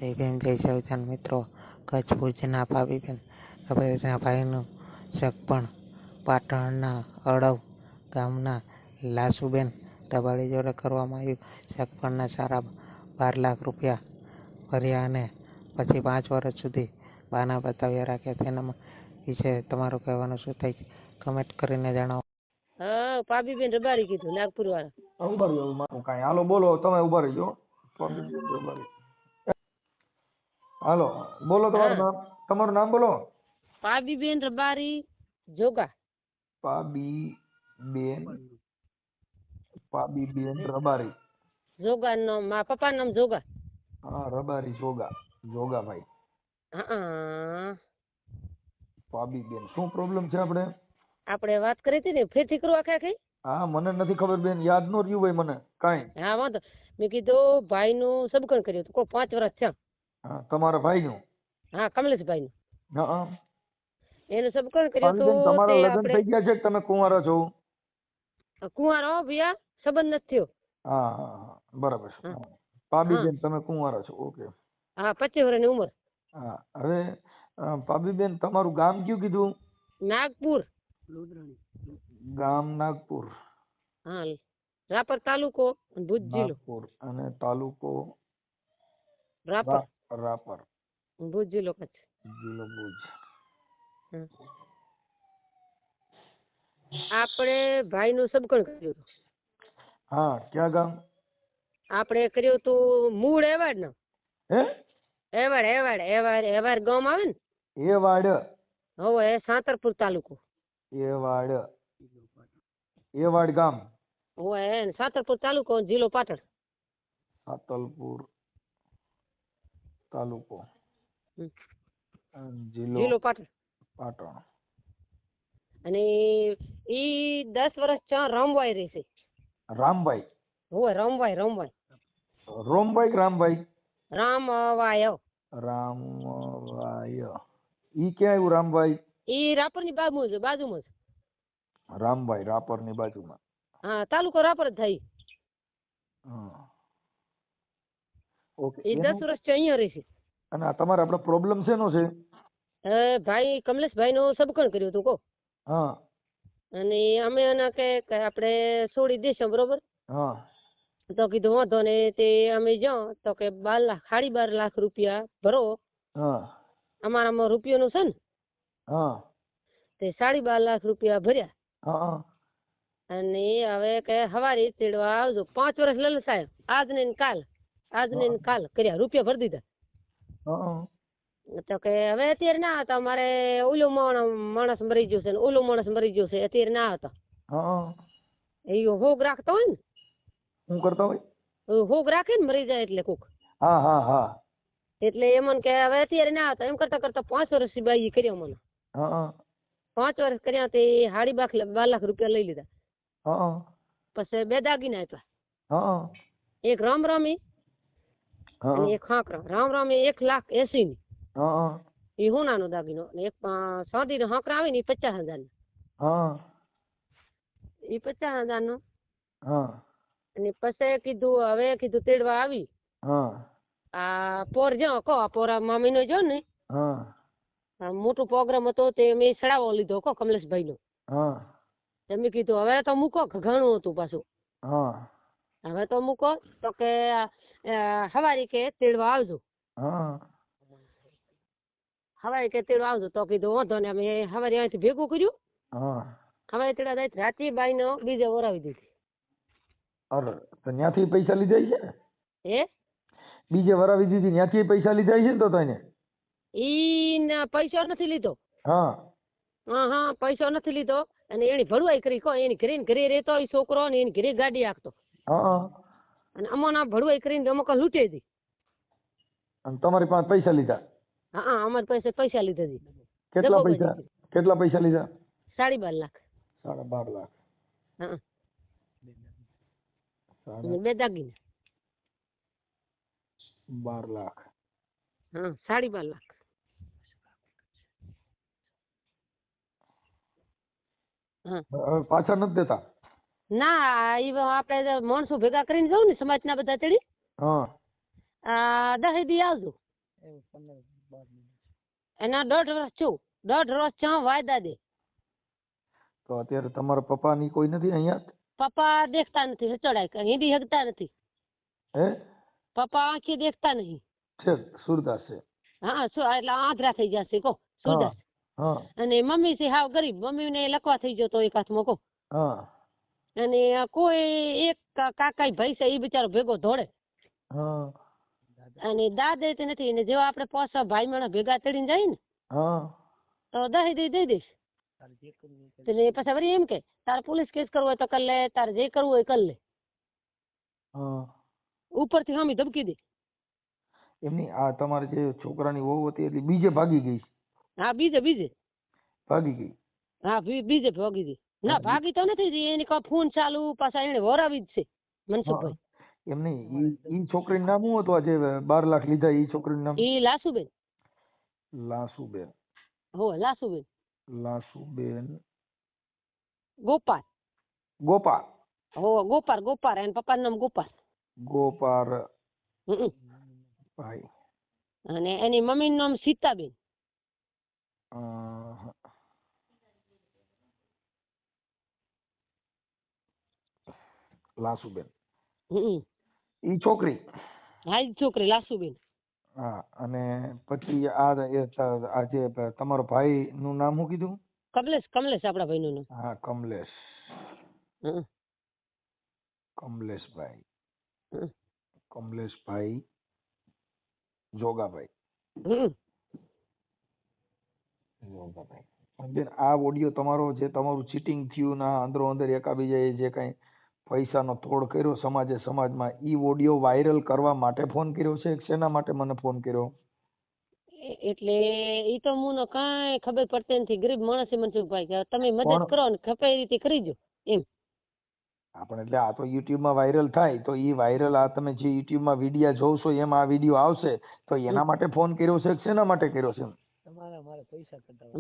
જય ભીમ જય સંવિધાન મિત્રો. કચ્છ ભુજના ભાભીબેન રબારીના ભાઈનું સગપણ પાટણના અડવ ગામના લાસુબેન રબારી જોડે કરવામાં આવ્યું. સગપણના સારા 12 લાખ રૂપિયા ભર્યા અને પછી 5 વર્ષ સુધી બાના બતાવ્યા રાખ્યા. તેના વિશે તમારું કહેવાનું શું થાય છે? કમેન્ટ કરીને જણાવો. હા, પાબીબેન રબારી કીધું, નાગપુર વાળા. ઉભા રહ્યો મારું કાંઈ. હાલો બોલો, તમે ઉભા રહીજો. પાબીબેન રબારી. હાલો બોલો, તમારું નામ બોલો. પાબીબેન રબારી જોગા. પાબીબેન રબારી જોગા નામ, મારા પપ્પા નામ જોગા. હા, રબારી જોગાભાઈ. હા, પાબીબેન, શું પ્રોબ્લેમ છે? આપણે વાત કરી હતી ને ફેરથી કરવા આખી. હા, મને નથી ખબર બેન, યાદ નો રહ્યું ભાઈ મને કાંઈ. હા, વાંધો. મેં કીધું ભાઈ નું સબકણ કર્યું હતું, 5 વર્ષ થયા. હા, તમારા ભાઈ નું? હા, કમલેશભાઈ નું. હા, એનું સબકણ કર્યું હતું. તમારા લગ્ન થઈ ગયા છે કે તમે કુંવારા છો? કુંવારો ભૈયા, સંબંધ નથી થયો. હા, બરાબર. પાબીબેન તમે કુંવારા છો? ઓકે. હા, 25 વર્ષની ઉંમર. હા, હવે પાબીબેન તમારું ગામ કયું કીધું? નાગપુર. ગામ નાગપુર. હા, રાપર તાલુકો, ભુજ જિલ્લો. નાગપુર અને તાલુકો રાપર. રાપર, ભુજ જિલ્લો, કચ્છ. જિલ્લો ભુજ. આપણે ભાઈ નું સબકણ કર્યું હતું. હા, ક્યાં ગામ? આપણે કર્યું હતું મૂળ એવાડ ને. હે? એવાડ ગામ આવે ને. એવાડ. હવે સાંતરપુર તાલુકો. એવાડ ગામ. હવે સાંતરપુર તાલુકો, જિલ્લો પાટણ. સાતલપુર તાલુકો, જિલ્લો પાટણ. પાટણ. અને ઈ 10 વર્ષ ત્યાં રામભાઈ રહેશે. રામભાઈ? હોય રામભાઈ. રોમભાઈ કે રામભાઈ? રામવાય. ઈ ક્યાં આવ્યું રામભાઈ? ઈ રાપર ની બાજુમાં છે. રામભાઈ રાપર ની બાજુમાં? હા, તાલુકો રાપર જ થાય. ઓકે. ઈ 10 વર્ષ અહીંયા રહેશે. અને આ તમારે આપણે પ્રોબ્લેમ શેનો છે? ભાઈ કમલેશભાઈ નું સબકણ કર્યું હતું કો. હા. અને અમે એના કે આપણે છોડી દેશું, બરોબર? હા. તો કીધું વાંધો ને. તે અમે જાઓ તો કે 12 લાખ રૂપિયા ભરો. હા. અમારામાં રૂપિયાનું છે ને. હા. તે 12.5 લાખ રૂપિયા ભર્યા. હા. અને હવે કે હવારે તેડવા આવજો. 5 વર્ષ લલસાય. આજ ને કાલ કર્યા, રૂપિયા ભરી દીધા. તો કે હવે અત્યારે ના હતા, અમારે ઓલું માણસ મરી ગયું છે ને ઓલું માણસ મરી ગયું છે, અત્યારે ના હતા. એ હોગ રાખતો હોય ને. શું કરતા હોય? હોગ રાખે ને મરી જાય એટલે કોક. હા. એટલે એમને કે હવે અત્યારે ના હતા. એમ કરતા 5 વર્ષ બાઈ કર્યા મને. 5 વર્ષ કર્યા તે 12 લાખ રૂપિયા લઈ લીધા. પછી 2 દાગીના આપ્યા. એક રામરામી અને એક હાંકરા. રામરામી 1,80,000 ની. એ હોનાનો દાગીનો. અને એક સાદી નો હાંકરા આવે ને, એ 50,000 નો. એ 50,000 નો. અને પછી કીધું તેડવા આવી. આ પોર જો કો, આ પોરા મામી નો જો ને. મોટો પ્રોગ્રામ હતો તે મેં સડાવો લીધો કો કમલેશભાઈ નો. તમે કીધું હવે તો મૂકો, ઘણું હતું પાછું. હવે તો મૂકો. તો કે હવારી કે તેડવા આવજો. હવારી કે તેડવા આવજો. તો કીધું વાંધો ને. અમે હવારી અહીંથી ભેગું કર્યું. હવારી તેડા જાય રાતી બાઈ નો બીજે વરાવી દીધી. અરે, તો ત્યાંથી પૈસા લીધા છે ને? હે? બીજે વરાવી દીધી, ત્યાંથી પૈસા લીધા છે ને? તો તને ઈ પૈસો નથી લીધો. હા, પૈસો નથી લીધો. અને એની ભરવાઈ કરી કો. એની ઘરે રહેતો એ છોકરો ને એની ઘરે ગાડી હાંકતો. અને અમારા ભરવાઈ કરીને અમુક લૂંટી હતી. અને તમારી પાસે પૈસા લીધા? હા, અમારી પાસે પૈસા લીધા હતી. કેટલા પૈસા લીધા? 12.5 લાખ. 12.5 લાખ. હા. 2 દાગીના. 12 લાખ. હા, 12.5 લાખ. પાછા નથી દેતા? ના, આપણે માણસો ભેગા કરીને જાવ ને સમાજ ના બધા ચડી. 10 10 દી આવજો. એના 1.5 વર્ષ છું, 1.5 વર્ષ ચા વાયદા દે. તો અત્યારે તમારા પપ્પાની કોઈ નથી અહીંયા? પપ્પા દેખતા નથી, હચડાય હિન્દી હગતા નથી. હે? પપ્પા આંખી દેખતા નહીં. છે સુરદાસ છે. હા એટલે આંધળા થઈ જશે કો સુરદાસ. હા. અને મમ્મી છે હાવ ગરીબ, મમ્મીને લકવા થઈ ગયો તો એક હાથમાં કો. હા. અને કોઈ એક કાકાઈ ભાઈ છે એ બિચારો ભેગો દોડે. હા. અને દાદે તે નથી, ને જેવા આપણે 5 ભાઈ માણસ ભેગા ચડીને જાય ને તો દઈ દઈશ. એટલે પછી વળી એમ કે તારે પોલીસ કેસ કરવો હોય તો કર લે, તારે જે કરવું હોય કર લે. ઉપરથી હામી ધમકી દે. એમની આ તમારે જે છોકરાની વહુ હતી એટલે બીજે ભાગી ગઈ? હા બીજે ભાગી ગઈ. હા બીજે ભાગી ગઈ. ના ભાગી તો નથી, એની કો ફોન ચાલુ, પાછા એને વરાવી જ છે મનસુખભાઈ. એમ નહીં, ઈ છોકરીનું નામ શું હતું? આજે 12 લાખ લીધા ઈ છોકરીનું નામ? ઈ લાસુબેન. લાસુબેન. હો લાસુબેન. લાસુબેન ગોપાલ. ગોપાલ. હો ગોપાલ. એના પપ્પાનું નામ ગોપાલ. ગોપાલ ભાઈ. અને એની મમ્મીનું નામ સીતાબેન. લાસુબેન. ઈ છોકરી? હા ઈ છોકરી લાસુબેન. હા. અને પછી આ જે તમારો ભાઈ નું નામ શું કીધું? કમલેશ આપડા ભાઈ નું નામ. હા કમલેશ. કમલેશભાઈ. કમલેશભાઈ જોગાભાઈ. જોગાભાઈ. બેન આ ઓડિયો તમારો જે તમારું ચીટિંગ થયું ના અંદરો અંદર એકાબીજાએ જે કઈ પૈસાનો તોડ કર્યો સમાજમાં, ઈ ઓડિયો વાયરલ કરવા માટે ફોન કર્યો છે? શેના માટે મને ફોન કર્યો? એટલે ઈ તો મને કાંઈ ખબર પડતી નથી. ગરીબ માણસ છે મનસુખભાઈ, કે તમે મદદ કરો ને ખપે એ રીતે કરીજો એમ. પણ એટલે આ તો યુટ્યુબ માં વાયરલ થાય તો ઈ વાયરલ આ તમે જે યુટ્યુબ માં વિડીયો જોશો એમાં આ વિડીયો આવશે તો એના માટે ફોન કર્યો છે કે શેના માટે કર્યો છે?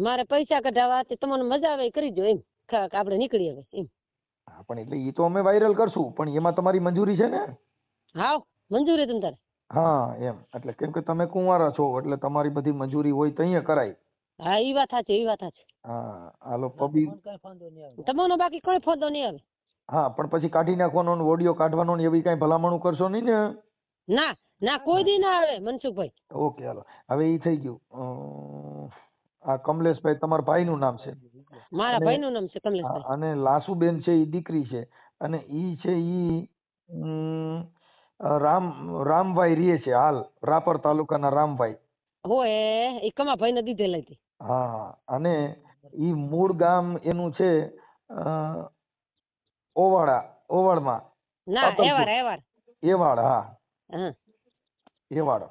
મારે પૈસા કઢાવવા, તમને મજા આવે કરીજો એમ, આપણે નીકળી હવે એમ. હા પણ એટલે ઈ તો અમે વાયરલ કરશું, પણ એમાં તમારી મંજૂરી છે ને? હા મંજૂરી તમ તારે. હા એમ એટલે કેમ કે તમે કુંવારા છો એટલે તમારી બધી મંજૂરી હોય તો અહીંયા કરાય. હા ઈ વાત સાચી. હા હાલો પબી તમને બાકી કોઈ ફાયદો નહીં આવે. હા પણ પછી કાઢી નાખવાનો ને ઓડિયો કાઢવાનો ને એવી કઈ ભલામણું કરશો નહીં ને? ના કોઈ દી ના આવે મનસુખભાઈ. ઓકે હાલો હવે ઈ થઈ ગયું. આ કમલેશભાઈ તમારા ભાઈ નું નામ છે? મારા ભાઈ નું નામ છે કમલેશભાઈ. અને લાસુબેન છે ઈ દીકરી છે, અને ઈ છે ઈ રામભાઈ રહે છે હાલ રાપર તાલુકાના રામભાઈ. હોય એ કમાભાઈ ને દીધેલા હતી. હા અને ઈ મૂળ ગામ એનું છે ઓવાળમાં. ના એવાડ. હા એવાડ.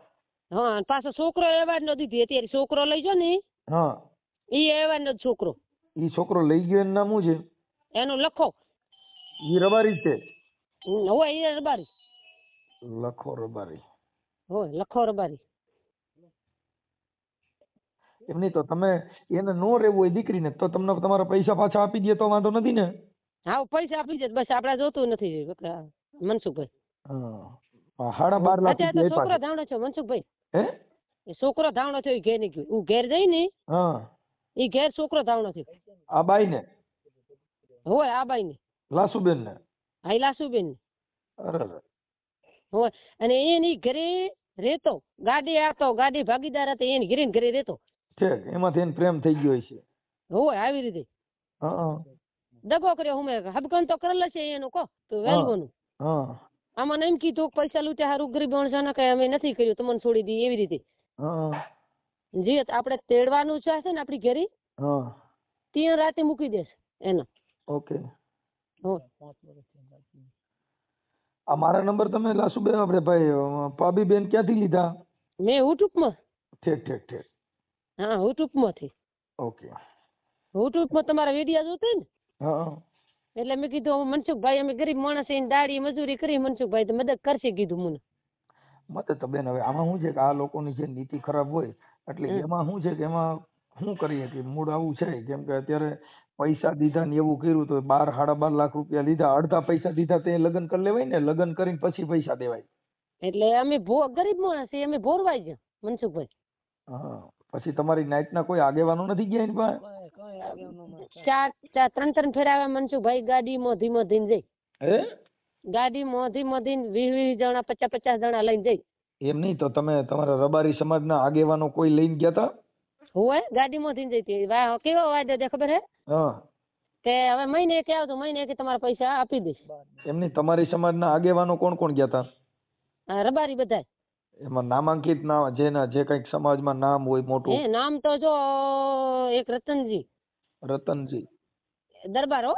હા પાછો છોકરો એવાડ નો દીધી અત્યારે. છોકરો લઈ જો ને ઈ એવાડ નો છોકરો. ઈ છોકરો લઈ ગયો એનું નામ શું છે? એનું લખો. ઈ રબારી છે? હોય ઈ રબારી. લખો રબારી. હોય લખો રબારી. એમ નહીં તો તમે એને નો રહેવું હોય દીકરીને તો તમને તમારા પૈસા પાછા આપી દે તો વાંધો નથી ને? હા પૈસા આપી દે બસ, આપડે જોતું નથી મનસુખભાઈ. 12.5 લાખ અત્યારે તો છોકરો ધાવણો છો મનસુખભાઈ. એ છોકરો ધાવણો થયો ઘેર ની ગયો. હું ઘેર જઈ ને ઈ ઘેર છોકરો ધાવણો થયો. આ બાઈ ને? હોય આ બાઈ ને. લાસુબેન ને? હા લાસુબેન ને. અરે હોય અને એની ઘરે રેતો, ગાડી આવતો, ગાડી ભાગીદાર હતી એની ઘરે ઘરે રેતો. ઠીક એમાંથી એને પ્રેમ થઈ ગયો છે? હોય આવી રીતે. દગો કર્યો હું હબકન તો કરેલ છે એનું કો તો વેલગોનું. આમાં એમ કીધું પૈસા લૂટ્યા હારું ગરીબ માણસ કઈ અમે નથી કર્યું, તમને છોડી દી એવી રીતે. જે આપણે તેડવાનું છે ને આપડી ઘેરી ત્યાં રાતે મૂકી દેશે એનો. ઓકે. આ મારા નંબર તમે લાસુબેન આપણે ભાઈ પાબીબેન ક્યાંથી લીધા? મેં યુટ્યુબમાં. ઠીક. હા યુટ્યુબમાંથી. ઓકે. યુટ્યુબમાં તમારા વિડીયો જોતા ને એટલે મેં કીધું મનસુખભાઈ અમે ગરીબ માણસ દાડી મજૂરી કરી, મનસુખભાઈ તો મદદ કરશે કીધું મને. મદદ તો બેન હવે આમાં શું છે કે આ લોકોની જે નીતિ ખરાબ હોય એટલે એમાં શું છે કે એમાં શું કરીએ કે મૂળ આવું છે કેમ કે અત્યારે પૈસા દીધા ને એવું કર્યું તો 12.5 લાખ રૂપિયા લીધા, અડધા પૈસા દીધા તે લગ્ન કરી લેવાય ને, લગ્ન કરીને પછી પૈસા દેવાય. એટલે અમે ગરીબ માણસ અમે ભોરવાઈ ગયા. મનસુખભાઈ. હા, પછી તમારી નાઈટના કોઈ આગેવાનો નથી ગયા એની પાસે? ત્રણ ફેરા આવ્યા મનસુખભાઈ, ગાડીમાં ધીમો ધીમ જઈ. હે? ગાડીમાં ધીમો ધીમ 20 જણા 50 જણા લઈને જઈ. એમ નહીં તો તમે તમારા રબારી સમાજના આગેવાનો કોઈ લઈને ગયા હતા? હોય ગાડીમાં ધીમ જઈ. કેવો વાયદો દે ખબર હે? હા. કે હવે મહિને કે આવતો મહિને કે તમારા પૈસા આપી દઈશ. એમ નહીં, તમારી સમાજના આગેવાનો કોણ કોણ ગયા હતા? રબારી બધા. એમાં નામાંકિત નામ જેના જે કઈક સમાજમાં નામ હોય મોટું? નામ તો જો એક રતનજી. રતનજી દરબાર હો.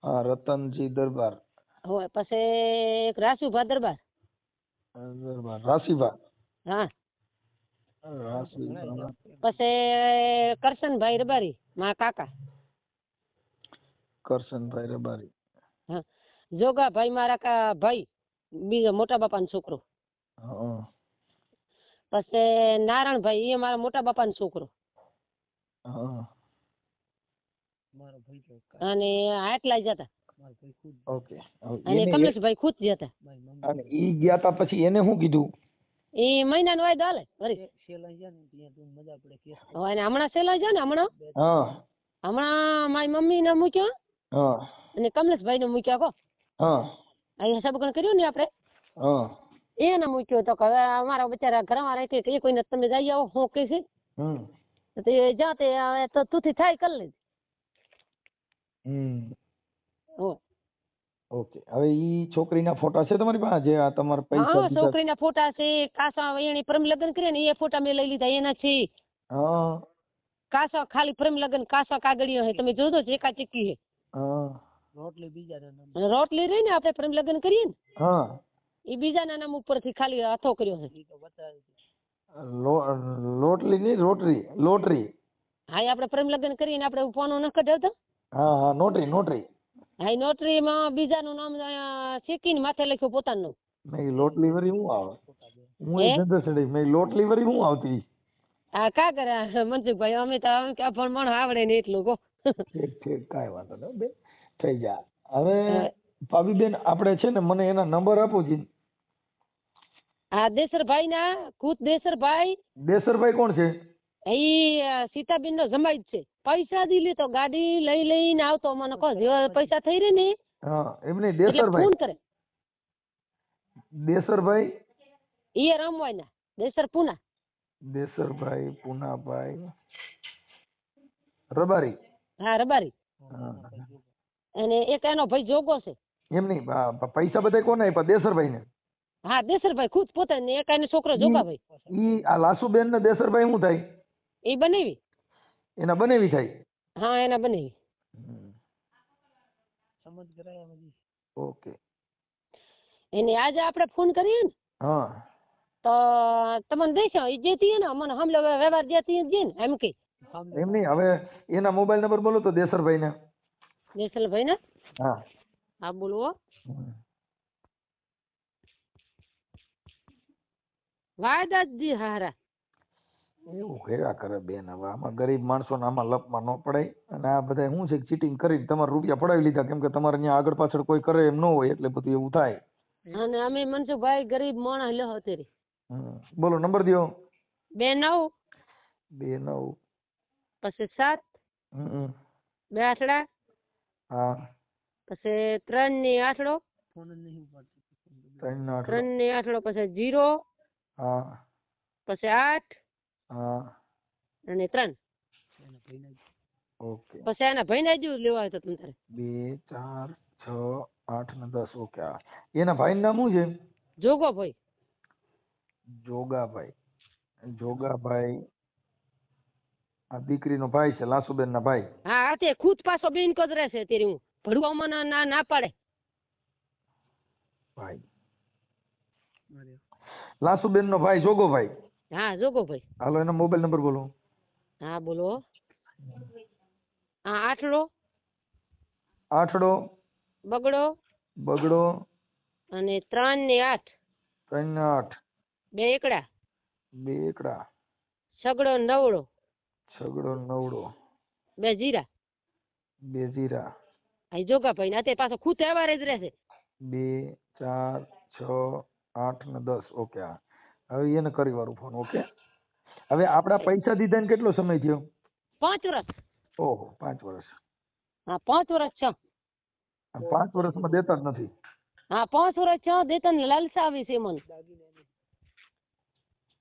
હા, રતનજી દરબાર. હોય પછી એક રાસુભા દરબાર. રાશીભા. હા. રાશીભા. પછી કરશનભાઈ રબારી, મારા કાકા. કરશનભાઈ રબારી. હા. જોગાભાઈ મારા ભાઈ, બીજો મોટા બાપાનો છોકરો. હા. પછી નારાયણભાઈ, એ મારા મોટા બાપાનો છોકરો. હા. અને આટલા જતા. ઓકે. અને કમલેશભાઈ ખુદ જતા. અને ઈ ગયા તા પછી એને શું કીધું? એ મહિનાનો વાયદો હાલે. હમણાં સેલાઈ જાય ને હમણાં. હા. હમણાં મારી મમ્મી ને મૂક્યો. હા. અને કમલેશભાઈ ને મૂક્યા કો. હા. અહીંયા સબગણ કર્યું ને આપણે. હા. એને મૂક્યો તો હવે અમારા બચારા ઘરમાં રહે કે કોઈને તમે જઈ આવો હું કે છે. તે જાતે તો તુંથી થાય કરી લેજે. ઓકે. હવે ઈ છોકરીના ફોટા છે તમારી પાસે જે આ તમારા પૈસા? હા, છોકરીના ફોટા છે. કાસા એની પ્રેમ લગ્ન કર્યા ને એ ફોટા મેં લઈ લીધા એના છે. હા. કાસા ખાલી પ્રેમ લગ્ન કાસા કાગળિયો હે તમે જોજો ચેકા ચેકી હે. હા. રોટલી રહી ને આપણે પ્રેમ લગ્ન કરીએ ને. હા. એ બીજાના નામ ઉપરથી ખાલી હાથો કર્યો છે. લોટલી ની લોટરી. હા, આપણે પ્રેમ લગ્ન કરીને આપણે ફોનો ન કઢાવતા. હા હા, નોટરી. હા, નોટરીમાં બીજાનું નામ શેકીને માથે લખ્યું પોતાનું. મેં લોટલી વરી શું આવે? હું એ ધંધો છડી મેં લોટલી વરી શું આવતી? હા, કા કરે મનસુખભાઈ, અમે તો ભણમણ આવડે ને એટલું કો. ઠીક કાંઈ વાંધો નહીં બેન, થઈ જા. હવે ભાભીબેન આપણે છે ને મને એના નંબર આપો જી. હા, દેસરભાઈ ના ખુદ દેસરભાઈ. દેસરભાઈ કોણ છે? એ સીતાબેન નો જમાઈ જ છે. પૈસા દીલી તો ગાડી લઈને આવતો મને કહો જેવા પૈસા થઈ રહે ને. હા, એમને દેસરભાઈ ફોન કરે. દેસરભાઈ એ રમવાય ના દેસર પુના. દેસરભાઈ પુનાભાઈ રબારી. હા, રબારી. અને એક એનો ભાઈ જોગો છે. એમ નહીં, પૈસા બધા કોને આપ્યા? દેસરભાઈ ને. હા, દેસરભાઈ ખુદ પોતે ને એક એનો છોકરો જોગાભાઈ. ઈ આ લાસુબેન ને દેસરભાઈ શું થાય? એ બનેવી. એના બનેવી થાય. હા, એના બનેવી. ઓકે. એને આજે આપણે ફોન કરીએ ને. હા. તો તમને દેશો એ જેતી ને મને હમલે વ્યવહાર જેતી ને એમ કે. એમ નહીં, હવે એના મોબાઈલ નંબર બોલો તો દેસરભાઈ ને. દેસરભાઈ ને. હા. હા, બોલો. વાયદા જ દી હારા. એવું કર્યા કરે બેન. હવે આમાં ગરીબ માણસો આમાં લપમાં ન પડાય. અને આ બધા શું છે ચીટિંગ કરી તમારા રૂપિયા પડાવી લીધા કેમ કે તમારે ત્યાં આગળ પાછળ કોઈ કરે એમ ન હોય એટલે બધું એવું થાય. અને અમે મનસુખભાઈ ગરીબ માણસ લ્યો અત્યારે. બોલો નંબર દો. 29 29 પછી 7 2 આઠડા. હા. પછી 3 ની આઠડો. 3 ની આઠડો પછી 0. હા. પછી 8. હા. અને 3. ઓકે. પછી એના ભાઈને જ લેવા હોય તો તમે 2 4 6 8 ને 10. ઓકે. એના ભાઈનું નામ શું છે? જોગોભાઈ. જોગાભાઈ આ દીકરીનો ભાઈ છે, લાસુબેન ના ભાઈ. હા, તે ખુદ પાછો બેન જ રહેશે અત્યારે. હું ભણવામાં ના પાડે. ભાઈ લાસુબેન નો ભાઈ જોગોભાઈ. હા, જોગોભાઈ. હાલો એનો મોબાઈલ નંબર બોલો. હા, બોલો. હા, આઠડો. બગડો. અને 3 ને 8. 3 ને 8. 2 એકડા. સગડો નવડો. 2 જીરા. આ જોગાભાઈ ના તે પાછો ખુદ તહેવાર જ રહેશે. 2 4 6 8 ને 10. ઓકે. હવે એને કરી વાળું ફોન. ઓકે, હવે આપડા પૈસા દીધા ને કેટલો સમય થયો? 5 વર્ષ. ઓહો, 5 વર્ષ. હા 5 વર્ષ છે. 5 વર્ષમાં દેતા જ નથી. હા 5 વર્ષ છે દેતા ને લાલસા આવી છે મને.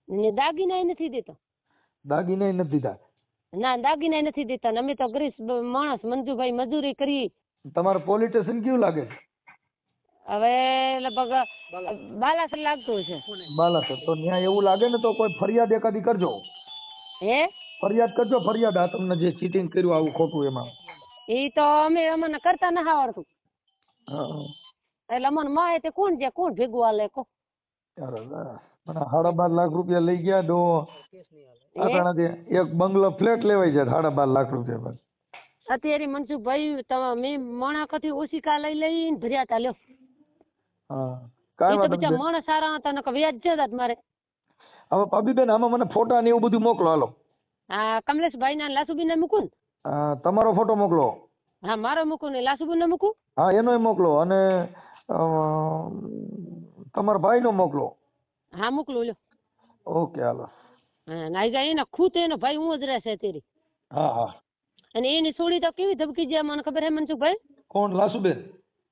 ને દાગીના નથી દેતા. દાગીના નથી દીધા? ના દાગીના નથી દેતા ને અમે તો ગરીબ માણસ મંજુભાઈ મજૂરી કરી. તમારું પોલીસ સ્ટેશન કેવું લાગે છે? હવે લગભગ બાલાસર લાગતું છે. બાલાસર. તો ત્યાં એવું લાગે ને તો કોઈ ફરિયાદ એકાદી કરજો. હે ફરિયાદ કરજો, ફરિયાદ. આ તમને જે ચીટિંગ કર્યું આવું ખોટું એમાં. એ તો અમને કરતા ના આવડતું. હા. એટલે અમને માએ તે કોણ છે કોણ ભેગું હાલે કો. અરે વાહ. મને 12.5 લાખ રૂપિયા લઈ ગયા દો. આટાણાથી એક બંગલો ફ્લેટ લેવાય છે 12.5 લાખ રૂપિયા પર. અત્યારે મનસુખભાઈ તમે મેં મણાકથી ઓશિકા લઈને ભર્યા તા લ્યો. હા એ કાંઈ તો વાંધો બીજા નહીં. માણસ સારા હતા ને વ્યાજ છે મારે. હવે પાબીબેન આમાં મને ફોટા ને એવું બધું મોકલો. હાલો, હા કમલેશભાઈ ના લાસુબીન ને મૂકું ને. તમારો ફોટો મોકલો. હા મારો મૂકું ને લાસુબીન ને મૂકું. હા એનોય મોકલો અને તમારા ભાઈનો મોકલો. હા મોકલું લ્યો. ઓકે હાલો. હા નાઈ જાય એના ખુદ એનો ભાઈ હું જ રહેશે તેરી. હા હા. અને એની છોડી તો કેવી ધબકી જાય મને ખબર હે મનસુખભાઈ? કોણ? લાસુબેન?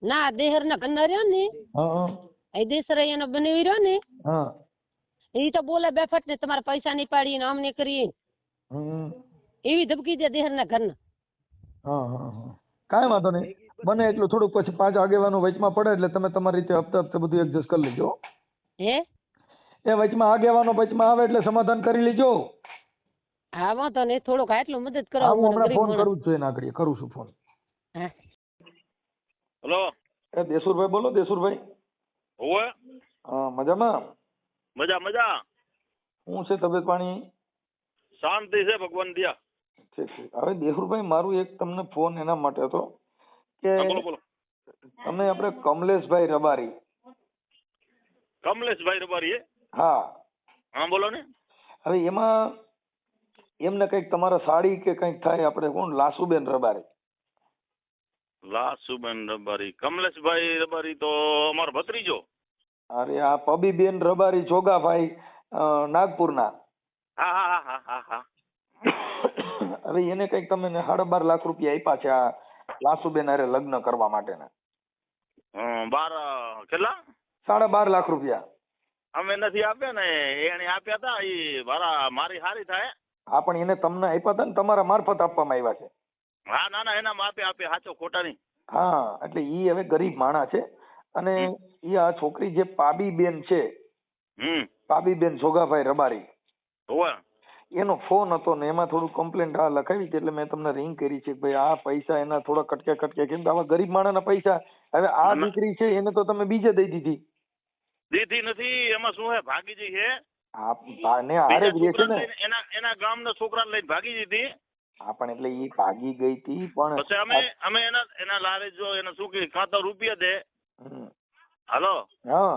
ના દેહર ના ઘરના રહ્યો ને હા એ દેસરા એનો બનાવી રહ્યો ને હા. એ તો બોલે બેફટ ને તમારા પૈસા નહીં પાડી ને આમ નહીં કરી એવી ધબકી દે દેહર ના ઘરના. હા હા હા. કાંઈ વાંધો નહીં. બને એટલું થોડુંક પછી 5 આગેવાનો વચમાં પડે એટલે તમે તમારી રીતે હપ્તે હપ્તે બધું એડજસ્ટ કરી લેજો. હે એ વચમાં આગેવાનો વચમાં આવે એટલે સમાધાન કરી લેજો. હા વાંધો નહીં થોડોક આટલું મદદ કરો. હા હું હમણાં ફોન કરું છું એના આગળ કરું છું ફોન. હા હેલો. એ દેસુરભાઈ બોલો. દેસુરભાઈ? હોવે. હા મજામાં? મજા મજા. શું છે તબિયત પાણી? શાંતિ છે ભગવાન દિયા. ઠીક ઠીક. હવે દેસુરભાઈ મારું એક તમને ફોન એના માટે હતો કે બોલો બોલો. તમે આપણે કમલેશભાઈ રબારી. કમલેશભાઈ રબારી? હા હા બોલો ને. હવે એમાં એમને કંઈક તમારા સાડી કે કંઈક થાય. આપણે કોણ? લાસુબેન રબારી. લાસુબેન રબારી. કમલેશભાઈ રબારી તો અમારો ભત્રીજો. અરે આ પબીબેન રબારી જોગાભાઈ નાગપુરના. હા હા હા હા હા. હવે એને કંઈક તમે 12.5 લાખ રૂપિયા આપ્યા છે આ લાસુબેન હારે લગ્ન કરવા માટેના. 12 કેટલા? 12.5 લાખ રૂપિયા. અમે નથી આપ્યા ને, એને આપ્યા હતા. એ મારી હારી થાય. હા પણ એને તમને આપ્યા હતા ને તમારા મારફત આપવામાં આવ્યા છે. હા ના ના એના આપ્યા સાચો ખોટા નહીં. હા એટલે ઈ હવે ગરીબ માણસ છે અને ઈ આ છોકરી જે પાબીબેન છે, પાબીબેન જોગાભાઈ રબારી, હોવે, એનો ફોન હતો ને એમાં થોડું કમ્પ્લેન્ટ આ લખાવી છે એટલે મેં તમને રિંગ કરી છે કે ભાઈ આ પૈસા એના થોડા કટકે કેમ કે આવા ગરીબ માણસના પૈસા હવે આ દીકરી છે એને તો તમે બીજે દઈ દીધી. દીધી નથી. એમાં શું હે ભાગીજી છે. હા ને હારે જ રહે છે ને. એના ગામના છોકરાને લઈને ભાગી દીધી. હા પણ એટલે ઈ ભાગી ગઈ હતી પણ પછી અમે એના લારે જો એને શું કે કાં તો રૂપિયા દે. હાલો. હા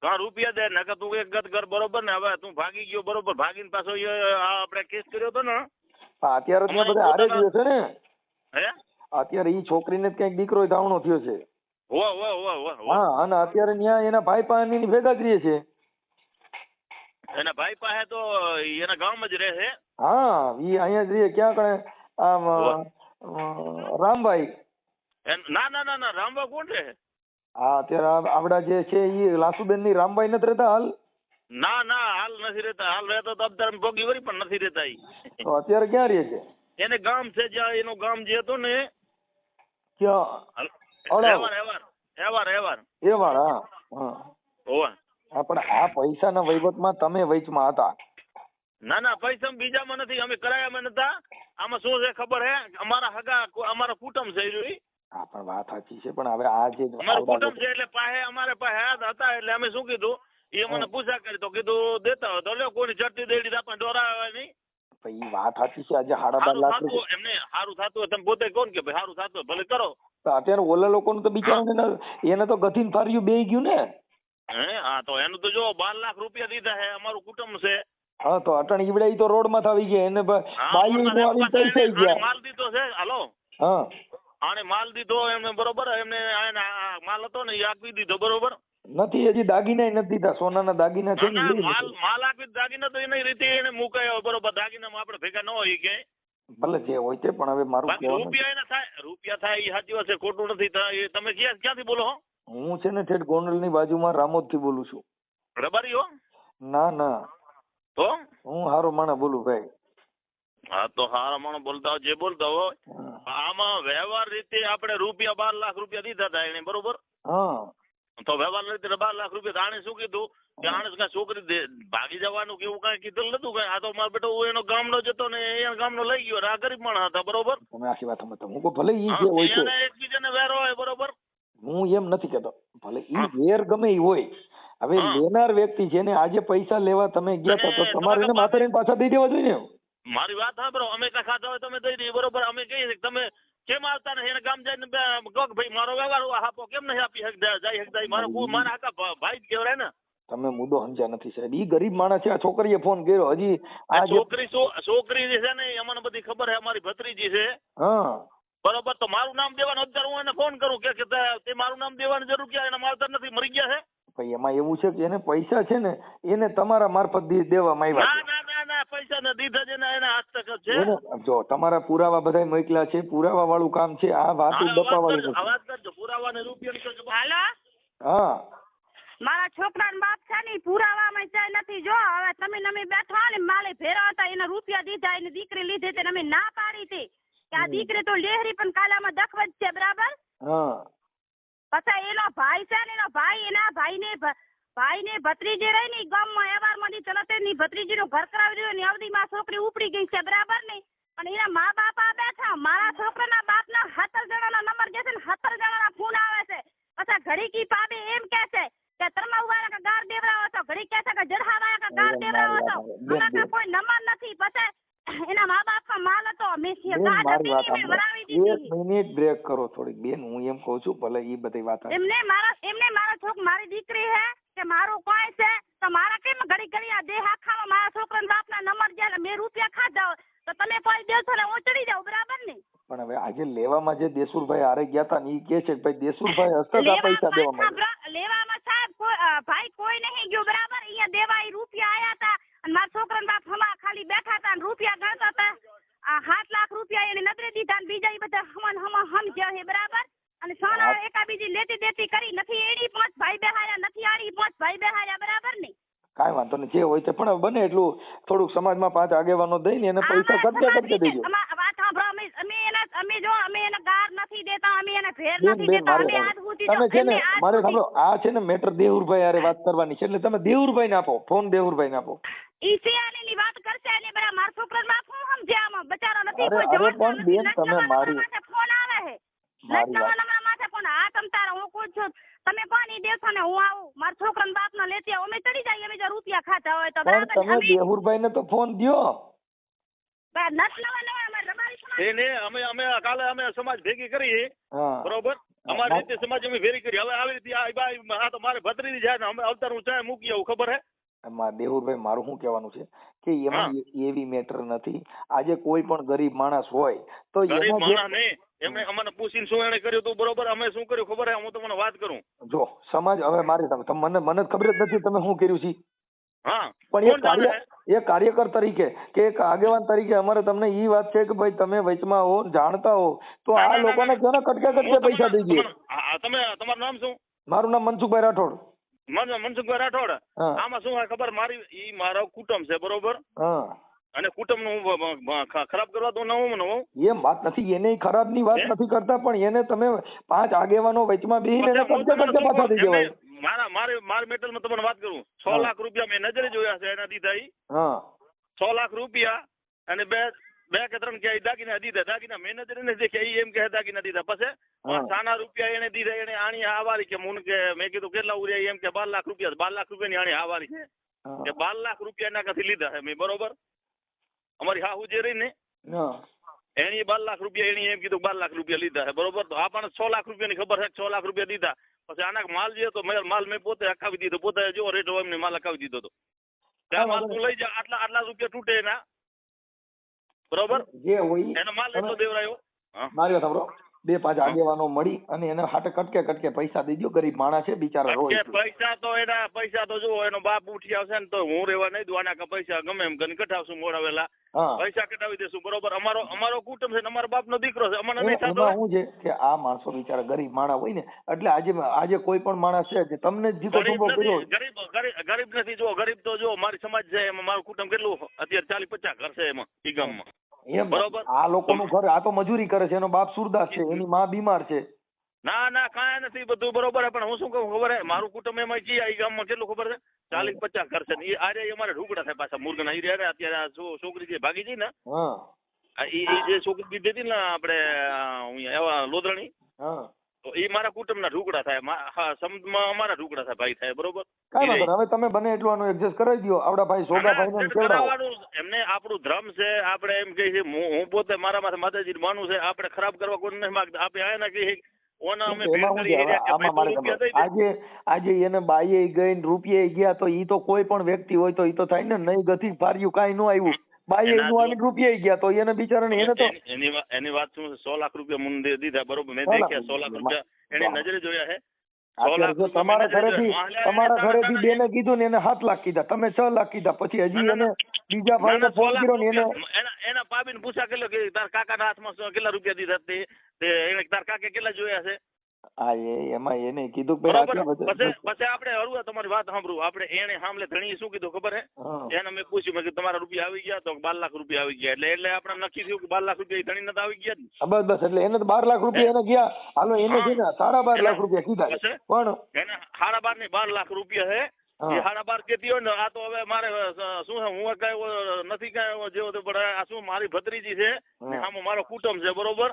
કાં રૂપિયા દે નકર તું એક ગત કર બરોબર ને. હવે તું ભાગી ગયો બરોબર, ભાગીને પાછો આપણે કેસ કર્યો હતો ને. અત્યારે તો બધા હારે જ રહ્યો છે ને. હે અત્યારે ઈ છોકરીને કઈક દીકરો ધાવણો થયો છે. હા અને અત્યારે ત્યાં એના ભાઈ પાસે ભેગા જ રહે છે. એના ભાઈ પાસે તો એના ગામમાં જ રહે છે. હા ઈ અહીંયા જ રહે. ક્યાં કણે આમ રામભાઈ? ના ના ના ના રામભાઈ કોણ છે? હા અત્યારે આપડા જે છે ઈ લાસુબેન ની રામભાઈ નથી રહેતા હાલ? ના ના હાલ નથી રહેતા. હાલ રહેતો તો અત્યારે ભોગી વળી પણ નથી રહેતા. તો અત્યારે ક્યાં રહે છે? એને ગામ છે જ્યાં એનું ગામ જે હતું ને ક્યાં? એવાડ. હા પણ આ પૈસાના વહીવટમાં તમે વચમાં હતા? ના ના પૈસા બીજામાં નથી. અમે કરાયામાં નતા. આમાં શું છે ખબર હે? અમારા હગા અમારા કુટુંબ છે. હા પણ વાત સાચી છે પણ હવે આ જે અમારું કુટુંબ છે એટલે પાસે અમારે પાસે હતા એટલે અમે શું કીધું એ મને પૂછા કરી તો કીધું દેતા હોય તો લ્યો. કોઈ ચટણી દેડી આપણે ડોરાવે નહીં. એ વાત સાચી છે. આજે 12.5 લાખ રૂપિયા એમને સારું થતું હોય તમે પોતે કોણ કે ભાઈ સારું થતું હોય ભલે કરો. તો અત્યારે ઓલા લોકોનું તો બિચારાને એને તો ગથીન ફાર્યું બે ગયું ને. હા તો એનું તો જો 12 લાખ રૂપિયા દીધા છે. અમારું કુટુંબ છે. હા તો અટણ ઈવડે તો રોડ માં આવી ગયા એને માલ દીધો છે. હાલો. હા આને માલ દીધો એમને બરોબર. એમને માલ હતો ને એ આપી દીધો બરોબર. નથી, હજી દાગીના નથી દીધા, સોનાના દાગીના છે ને ના, એ માલ નથી. માલ આપી દાગીના તો એની રીતે એને મુકાયો બરોબર, દાગીનામાં આપણે ભેગા ન હોય કે ભલે જે હોય તે, પણ હવે મારું બાકી કહેવાનું, રૂપિયા એના થાય, રૂપિયા થાય એ સાચી વાત છે, ખોટું નથી થાય. એ તમે ક્યાંથી બોલો હો? હું છે ને ઠેઠ ગોંડલની બાજુમાં રામોદથી બોલું છું. રબારી હો? ના ના, તો હું હારો માણા બોલું ભાઈ. હા તો હારા માણસ બોલતા હોય જે બોલતા હોય. હા. આમાં વ્યવહાર રીતે આપણે રૂપિયા 12 લાખ રૂપિયા દીધા હતા એને બરોબર, હા તો વ્યવહાર રીતે 12 લાખ રૂપિયા આણે શું કીધું કે આણે કઈ છોકરી ભાગી જવાનું કે એવું કઈ કીધું નતું કઈ. આ તો મારો બેટો એનો ગામનો જતો ને એ ગામનો લઈ ગયો, આ ગરીબ માણસ હતા બરોબર. તમે આખી વાત સમજતા, હું કહું ભલે ઈ હા, જે હોય એને છે, એકબીજાને વેરો હોય બરોબર. હું એમ નથી કેતો, ભલે ઈ હા. વેર ગમે ઈ હોય. હવે હા. લેનાર વ્યક્તિ જેને આજે પૈસા લેવા તમે ગયા હતા, તો અને તમારે એને તમારા માથે રહીને પાછા દઈ દેવા જોઈએ ને. મારી વાત સાંભળો, અમે કાંઈ ખાતા હોય તમે દઈ દઈએ બરોબર. અમે કહીએ છીએ કે તમે કેમ આવતા નથી, એને ગામ જઈને કહો કે ભાઈ મારો વ્યવહાર આપો, કેમ નહીં આપી શકતા, જઈ શકતા? મારા આખા ભાઈ જ કહેવાય ને. તમે મુદ્દો સમજ્યા નથી સાહેબ. ઈ ગરીબ માણસ છે, આ છોકરીએ ફોન કર્યો, હજી આ આ જે છોકરી જે છે ને એ અમને બધી ખબર છે, અમારી ભત્રીજી છે હા બરોબર. તો મારું નામ દેવાનું, અત્યારે હું એને ફોન કરું કે તે મારું નામ દેવાની જરૂર ક્યાં, એના માવતર નથી, મરી ગયા છે. ભાઈ એમાં એવું છે કે એને પૈસા છે ને એને તમારા મારફત દેવામાં ના આવ્યા ના ના ના, પૈસા ને દીધા છે ને એના હસ્તક જ છે. છે. એને જો તમારા પુરાવા બધા મોકલ્યા છે, પુરાવા વાળું કામ છે, આ વાત હા, દબાવાળી નથી. અવાજ કરજો, પુરાવા ને રૂપિયા કરજો. હાલો, હા મારા છોકરાનો બાપ છે ને ઈ પુરાવામાં ચાય નથી. જો હવે તમે નમી બેઠા ને માલે ભેરા હતા, એને રૂપિયા દીધા, એની દીકરી લીધી તે અમે ના પાડી હતી કે આ દીકરી તો લેહરી પણ કાલામાં દખવત છે બરાબર. હા પછી એનો ભાઈ છે ને, એનો ભાઈ એના ભાઈને ભત્રીજી રહી ને ગામમાં વ્યવહાર માંથી ચલતે ની ભત્રીજી નું ઘર કરાવી દીધું ને અવધીમાં છોકરી ઉપડી ગઈ છે બરાબર ને. અને એના મા બાપ આ બેઠા, મારા છોકરાના બાપના 17 જણાના નંબર જે છે ને 17 જણાના ફોન આવે છે. પછી ઘડી કી પાબે એમ કે છે કે તરમા વાળા કા ગાર દેવરાવો છો, ઘડી કે છે કે જરહા વાળા કા ગાર દેવરાવો છો, અમારા કોઈ નંબર નથી. પછી એના મા બાપ કા માલ હતો, મેં બેન, ગાર મારી વાત હતી વરાવી સાંભળો. એક દીધી. મિનિટ બ્રેક કરો થોડીક બેન, હું એમ કહું છું, ભલે ઈ બધી વાત સાચી. એમને મારા મારી દીકરી હે કે મારું કોઈ છે તો મારા કેમ ઘડી ઘડી આ દેહ આખામાં મારા છોકરાના બાપના નંબર જ્યાં મેં રૂપિયા ખાધા હોય તો તમે કોઈ દેશો ને હું ચડી જાઉં બરાબર ને. પણ હવે આજે લેવામાં જે દેસુરભાઈ હારે ગયા હતા ને ઈ કે છે કે ભાઈ દેસુરભાઈ હસ્તક આ પૈસા દેવામાં લેવામાં સાહેબ ભાઈ કોઈ નહીં ગયું બરાબર. અહીંયા દેવા ઈ રૂપિયા આયા હતા અને મારા છોકરાના બાપ હમા ખાલી બેઠા હતા અને રૂપિયા ગણતા હતા. આ 7 લાખ રૂપિયા એને નજરે દીધા ને બીજા ઈ બધા સમજ્યા છે બરાબર. અને સોના એકાબીજી લેતી દેતી કરી નથી. એડી 5 ભાઈ બેહાર્યા નથી, આડી 5 ભાઈ બેહાર્યા બરાબર ને. કાંઈ વાંધો નહીં, જે હોય તે, પણ હવે બને એટલું થોડુંક સમાજમાં 5 આગેવાનો દઈને એને પૈસા કરતે દેજો. વાત સાંભળો, અમે એને ગાર નથી દેતા, અમે એને ભેર બેન નથી બેન દેતા. મારે અમે આજ સુધી તમે છે ને મારે સાંભળો, આ છે ને મેટર દેવુરભાઈ હારે વાત કરવાની છે, એટલે તમે દેવુરભાઈ ને આપો ફોન, દેવુરભાઈ ને આપો. ઈ સિયાની ની વાત કરશે ને બરા. મારા છોકરાનો બાપ હું સમજે આમાં, બચારો નથી અરે, કોઈ અરે જવાન પણ બેન, તમે મારી ફોન આવે છે મારી વાત નવા માથે ફોન. હા તમ તારા હું કોઈ છું, તમે કોની દેશો ને હું આવું મારા છોકરાના બાપ ના લેતી આવું, અમે ચડી જાય. અમે જો રૂપિયા ખાતા હોય તો પણ બરાબર. તમે દેવુરભાઈ ને તો ફોન દ્યો. અમે કાલે અમે સમાજ ભેગી કરી હા બરોબર. અમારી રીતે સમાજ અમે ભેગી કરી. હવે આવી રીતે આ તો મારે ભત્રીજી જાય ને અમે અવતાર હું ચાય મૂકી આવું, ખબર હે. એમાં દેવુરભાઈ મારું શું કહેવાનું છે કે એમાં એવી મેટર નથી. આજે કોઈ પણ ગરીબ માણસ હોય તો ગરીબ માણસ નહીં, એમને અમને પૂછીને શું એને કર્યું હતું બરોબર. અમે શું કર્યું ખબર હે, હું તમને વાત કરું. જો સમાજ હવે મારી મને ખબર જ નથી તમે શું કર્યું છે. હા, પણ એક કાર્યકર તરીકે કે એક આગેવાન તરીકે અમારે તમને ઈ વાત છે કે ભાઈ તમે વચમાં હો, જાણતા હો તો આ લોકોને કેને કટકે પૈસા દઈ દઈએ. તમે તમારું નામ શું? મારું નામ મનસુખભાઈ રાઠોડ. મનસુખભાઈ રાઠોડ. આમાં શું ખબર, મારી મારો કુટુંબ છે બરોબર. અને કુટુંબ નું ખરાબ કરવા તો નવું એમ વાત નથી, એને ખરાબ ની વાત નથી કરતા, પણ એને તમે 5 આગેવાનો વચમાં બેહીને કટકે પાછા દઈ દેવાય. મારી મેટર માં તમને વાત કરું, 6 લાખ રૂપિયા મેં નજરે જોયા છે એના દીધા. 6 લાખ રૂપિયા અને બે કે 3 કે દાગીના દીધા. દાગીના મેં નજરે નથી દેખ્યા, એમ કે દાગીના દીધા. પછી સાના રૂપિયા એને દીધા. એને આણી આવારી કે મેં કીધું કેટલા ઉર્યા, એમ કે 12 લાખ રૂપિયા. 12 લાખ રૂપિયા ની આણી આવારી છે કે 12 લાખ રૂપિયા એના કાથી લીધા છે મેં બરોબર. અમારી હાહુ જે રહી ને એની 12 લાખ રૂપિયા એની એમ કીધું 12 લાખ રૂપિયા લીધા છે બરોબર. તો આ પણ 6 લાખ રૂપિયા ની ખબર છે, 6 લાખ રૂપિયા દીધા. પછી આના માલ જે હતો માલ મેં પોતે અખાવી દીધો, પોતે જો રેટ હોય એમને માલ અખાવી દીધો હતો. ત્યાં માલ તું લઈ જા, આટલા રૂપિયા તૂટે એના બરોબર. જે હોય એનો માલ એટલો દેવરાયો. મારી વાત સાંભળો, 4-5 આગેવાનો મળી અને એને હાટે કટકે પૈસા દઈ દો. ગરીબ માણસ છે બિચારા રોય છે. પૈસા તો જો એનો બાપ ઉઠી આવશે ને તો હું રેવા નહીં દઉં. આના પૈસા ગમે એમ કરીને કઢાવશું મોડા વેલા. પૈસા કઢાવી દેશું બરોબર. અમારો કુટુંબ છે, અમારો બાપ નો દીકરો છે, અમને નહીં થતો. એમાં શું છે કે આ માણસો બિચારા ગરીબ માણસ હોય ને એટલે આજે કોઈ પણ માણસ છે કે તમને જીતો ગરીબ નથી. જો ગરીબ તો જો મારી સમાજ છે એમાં મારું કુટુંબ કેટલું અત્યારે 40-50 ઘર છે એમાં ઈ ગામમાં. બરોબર. આ લોકોનું ઘર આ તો મજૂરી કરે છે, એનો બાપ સુરદાસ છે, એની માં બીમાર છે. ના કાંઈ નથી, બધું બરોબર. પણ હું શું કહું ખબર હે, મારું કુટુંબ એમાં જી આ ગામમાં કેટલું ખબર છે, 40-50 ઘર છે. એ આરે અમારે ઢુકડા થાય પાછા મુર્ગના. ઈ રે અત્યારે છોકરી જે ભાગી ગઈ ને, એ જે છોકરી દીધી હતી ને આપણે એવા લોધરણી, તો એ મારા કુટુંબના ઢુકડા થાય. સમજમાં અમારા ઢુકડા થાય, ભાઈ થાય. બરોબર. કાંઈ વાંધો નહીં. હવે તમે બને એટલું આનું એડજસ્ટ કરાવી દો. આપડા ભાઈ સોગાભાઈને કેવડાવો. એમને આપણું ધર્મ છે, આપણે એમ કહી છે, હું પોતે મારા માથે માતાજી માનું છે, આપણે ખરાબ કરવા કોઈ નથી માંગતા. આપણે આના કહીએ આજે એને બાઈએ ગઈ રૂપિયા ગયા તો ઈ તો કોઈ પણ વ્યક્તિ હોય તો ઈ તો થાય ને. નહીં ગથી ફાર્યું કાંઈ ન આવ્યું, બાઈએ નું આવીને રૂપિયા ગયા તો એને બિચારાને એને તો એની વાત શું 100 લાખ રૂપિયા મને દીધા. બરોબર. મેં દેખ્યા 100 લાખ રૂપિયા એની નજરે જોયા છે. તમારા ઘરેથી બેને કીધું ને એને 7 લાખ કીધા, તમે 6 લાખ કીધા. પછી હજી એને બીજા ભાઈને ફોન કર્યો ને એના પાબીને પૂછા કેટલો કે તાર કાકાના હાથમાં કેટલા રૂપિયા દીધા તે એને તાર કાકે કેટલા જોયા છે. હા એમાં એને કીધું પછી આપણે હળવું તમારી વાત સાંભળું. આપણે એને સાંભળે ધણી શું કીધું ખબર હે, એને મેં પૂછ્યું મેં તમારા રૂપિયા આવી ગયા તો 12 લાખ રૂપિયા આવી ગયા. એટલે આપણે નક્કી થયું કે 12 લાખ રૂપિયા ધણી નથી આવી ગયા. બસ એટલે એને 12 લાખ રૂપિયા એને ગયા. હાલો એને છે ને 12.5 લાખ રૂપિયા કીધા પણ એને 12.5 નહીં 12 લાખ રૂપિયા હે. એ 12.5 કેતી હોય ને આ તો હવે મારે શું છે, હું કઈ નથી કઈ જેવો તો પણ આ શું મારી ભત્રીજી છે ને આમાં મારો કુટુંબ છે. બરોબર.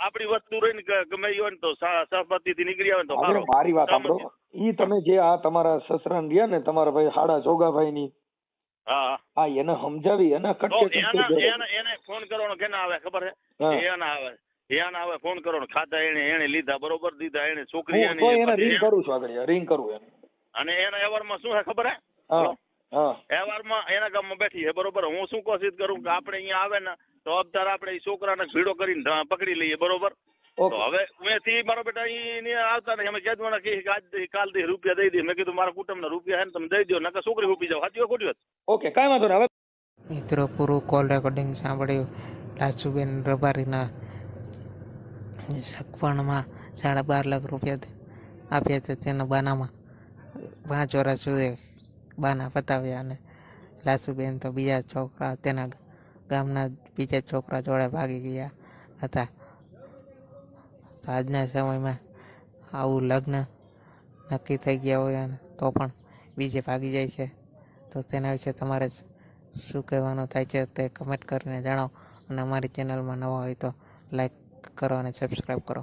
આપણી વસ્તુ રહીને ગમે હોય ને તો સહપતિ થી નીકળી આવે ને તો મારી વાત સાંભળો. ઈ તમે જે આ તમારા સસરા રહ્યા ને તમારા ભાઈ હાડા જોગાભાઈ ની, હા એને સમજાવી એને એને ફોન કરવાનો કેના આવે ખબર છે, એના આવે એના આવે ફોન કરવાનો. ખાતા એને લીધા. બરોબર. દીધા એને છોકરી રિંગ કરું છું આગળ રિંગ કરું એને. અને એના વ્યવહારમાં શું છે ખબર હે, વ્યવહારમાં એના ગામમાં બેઠી છે. બરોબર. હું શું કોશિશ કરું કે આપણે અહીંયા આવે ને તો અત્યારે આપણે છોકરાને ભીડો કરીને પકડી લઈએ. બરોબર. તો હવે મેથી મારો બેટા આવતા નહીં. અમે કહેવાના કહીએ કે આજ કાલ થી રૂપિયા દઈ દે. મેં કીધું મારા કુટુંબના રૂપિયા છે ને તમે દઈ દો, નકર છોકરી ઉભી જાવ. સાચી ખોટી વાત? ઓકે કાંઈ વાંધો નહીં. હવે મિત્રો પૂરું કોલ રેકોર્ડિંગ સાંભળ્યું. લાચુબેન રબારીના સગપણમાં 12.5 લાખ રૂપિયા આપ્યા હતા. તેના બાનામાં 5 વર્ષ સુધી બાના પતાવ્યા અને લાસુબેન તો બીજા છોકરા તેના ગામના બીજા છોકરા જોડે ભાગી ગયા હતા. તો આજના સમયમાં આવું લગ્ન નક્કી થઈ ગયા હોય અને તો પણ બીજે ભાગી જાય છે. તો તેના વિશે તમારે શું કહેવાનું થાય છે તે કમેન્ટ કરીને જણાવો. અને અમારી ચેનલમાં નવા હોય તો લાઈક કરો અને સબસ્ક્રાઈબ કરો.